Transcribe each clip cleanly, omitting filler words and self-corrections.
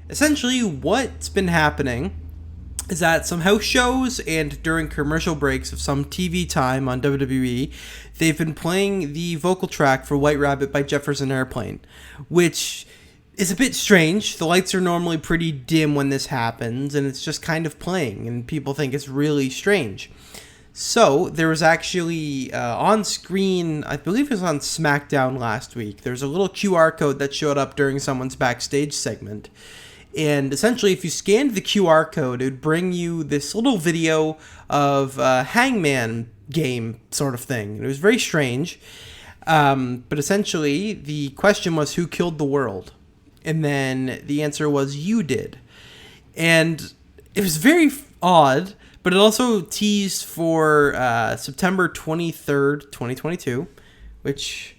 Essentially, what's been happening is that some house shows and during commercial breaks of some TV time on WWE, they've been playing the vocal track for White Rabbit by Jefferson Airplane, which is a bit strange. The lights are normally pretty dim when this happens, and it's just kind of playing, and people think it's really strange. So, there was actually on screen, I believe it was on SmackDown last week, there's a little QR code that showed up during someone's backstage segment. And essentially, if you scanned the QR code, it would bring you this little video of a hangman game sort of thing. It was very strange. But essentially, the question was, who killed the world? And then the answer was, you did. And it was very odd, but it also teased for September 23rd, 2022, which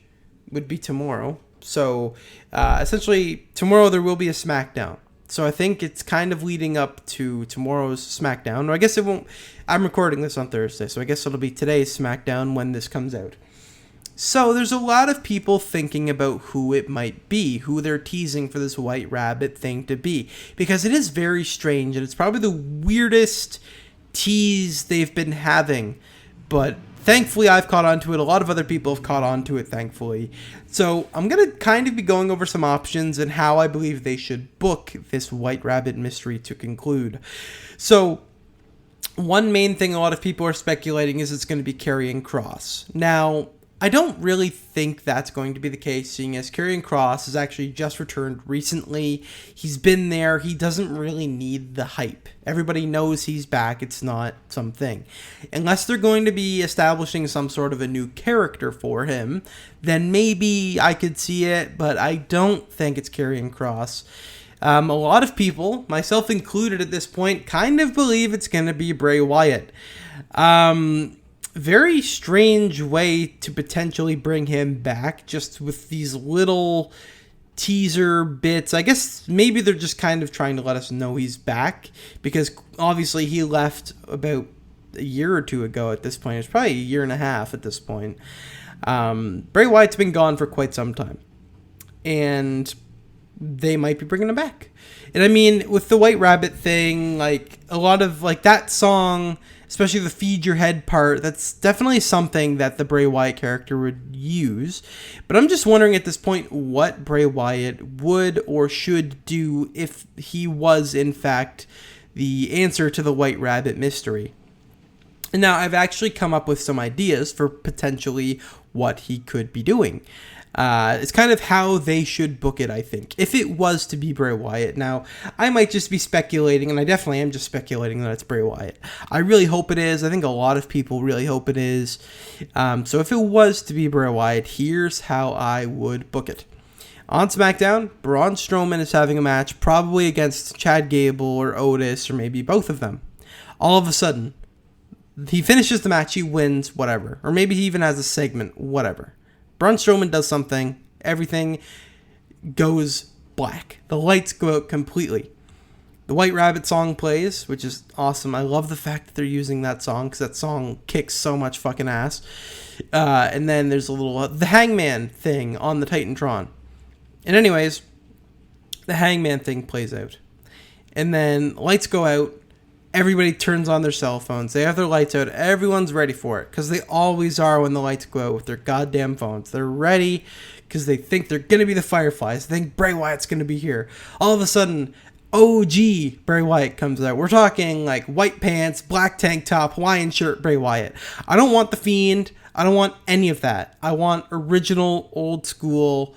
would be tomorrow. So, essentially, tomorrow there will be a SmackDown. So I think it's kind of leading up to tomorrow's SmackDown. Or I guess it won't. I'm recording this on Thursday, so I guess it'll be today's SmackDown when this comes out. So there's a lot of people thinking about who it might be, who they're teasing for this White Rabbit thing to be. Because it is very strange, and it's probably the weirdest tease they've been having. But thankfully, I've caught on to it. A lot of other people have caught on to it, thankfully. So I'm going to kind of be going over some options and how I believe they should book this White Rabbit mystery to conclude. So one main thing a lot of people are speculating is it's going to be Karrion Kross. Now, I don't really think that's going to be the case, seeing as Karrion Kross has actually just returned recently. He's been there. He doesn't really need the hype. Everybody knows he's back. It's not something. Unless they're going to be establishing some sort of a new character for him, then maybe I could see it, but I don't think it's Karrion Kross. A lot of people, myself included at this point, kind of believe it's going to be Bray Wyatt. Very strange way to potentially bring him back, just with these little teaser bits. I guess maybe they're just kind of trying to let us know he's back, because obviously he left about a year or two ago at this point. It's probably a year and a half at this point. Bray Wyatt's been gone for quite some time, and they might be bringing him back. And I mean, with the White Rabbit thing, like a lot of like that song, especially the feed your head part, that's definitely something that the Bray Wyatt character would use. But I'm just wondering at this point what Bray Wyatt would or should do if he was, in fact, the answer to the White Rabbit mystery. And now I've actually come up with some ideas for potentially what he could be doing. It's kind of how they should book it, I think, if it was to be Bray Wyatt. Now, I might just be speculating, and I definitely am just speculating that it's Bray Wyatt. I really hope it is. I think a lot of people really hope it is. So if it was to be Bray Wyatt, here's how I would book it. On SmackDown, Braun Strowman is having a match, probably against Chad Gable or Otis, or maybe both of them. All of a sudden, he finishes the match, he wins, whatever. Or maybe he even has a segment, whatever. Braun Strowman does something, everything goes black. The lights go out completely. The White Rabbit song plays, which is awesome. I love the fact that they're using that song, because that song kicks so much fucking ass. And then there's a little, the Hangman thing on the Titantron. And anyways, the Hangman thing plays out. And then lights go out. Everybody turns on their cell phones. They have their lights out. Everyone's ready for it, because they always are when the lights go out with their goddamn phones. They're ready because they think they're going to be the Fireflies. They think Bray Wyatt's going to be here. All of a sudden, OG Bray Wyatt comes out. We're talking like white pants, black tank top, Hawaiian shirt Bray Wyatt. I don't want the Fiend. I don't want any of that. I want original, old school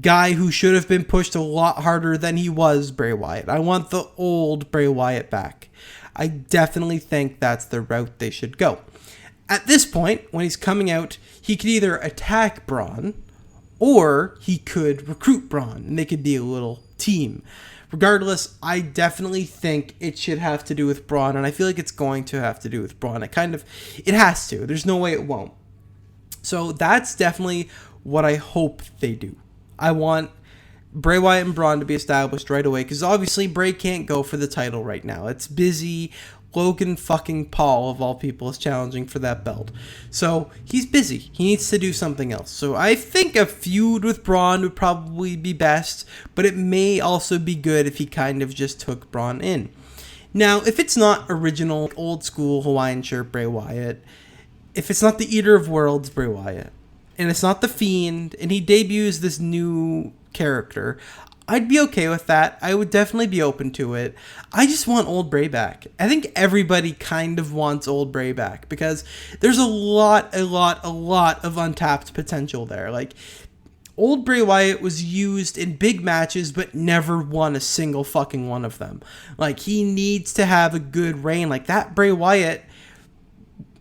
guy who should have been pushed a lot harder than he was Bray Wyatt. I want the old Bray Wyatt back. I definitely think that's the route they should go. At this point, when he's coming out, he could either attack Braun, or he could recruit Braun, and they could be a little team. Regardless, I definitely think it should have to do with Braun, and I feel like it's going to have to do with Braun. It has to. There's no way it won't. So that's definitely what I hope they do. I want Bray Wyatt and Braun to be established right away, because obviously Bray can't go for the title right now. It's busy, Logan fucking Paul, of all people, is challenging for that belt. So he's busy. He needs to do something else. So I think a feud with Braun would probably be best, but it may also be good if he kind of just took Braun in. Now, if it's not original, old school Hawaiian shirt Bray Wyatt, if it's not the Eater of Worlds Bray Wyatt, and it's not the Fiend, and he debuts this new character, I'd be okay with that. I would definitely be open to it. I just want old Bray back. I think everybody kind of wants old Bray back because there's a lot of untapped potential there. Like, old Bray Wyatt was used in big matches but never won a single fucking one of them. Like, he needs to have a good reign. Like, that Bray Wyatt,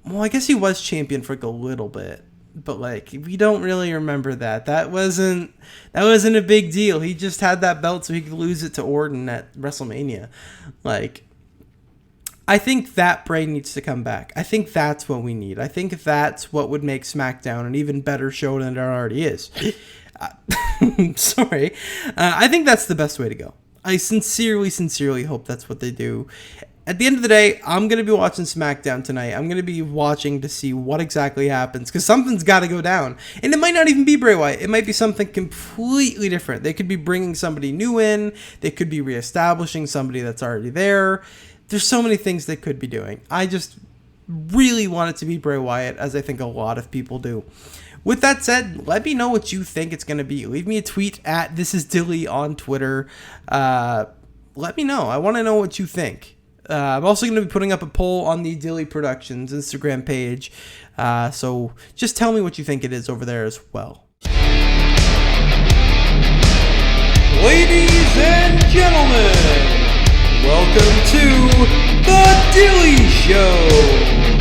well, I guess he was champion for like a little bit. But, like, we don't really remember that. That wasn't a big deal. He just had that belt so he could lose it to Orton at WrestleMania. Like, I think that Bray needs to come back. I think that's what we need. I think that's what would make SmackDown an even better show than it already is. Sorry. I think that's the best way to go. I sincerely hope that's what they do. At the end of the day, I'm going to be watching SmackDown tonight. I'm going to be watching to see what exactly happens, because something's got to go down. And it might not even be Bray Wyatt. It might be something completely different. They could be bringing somebody new in. They could be reestablishing somebody that's already there. There's so many things they could be doing. I just really want it to be Bray Wyatt, as I think a lot of people do. With that said, let me know what you think it's going to be. Leave me a tweet at thisisdilly on Twitter. Let me know. I want to know what you think. I'm also going to be putting up a poll on the Dilly Productions Instagram page, so just tell me what you think it is over there as well. Ladies and gentlemen, welcome to The Dilly Show.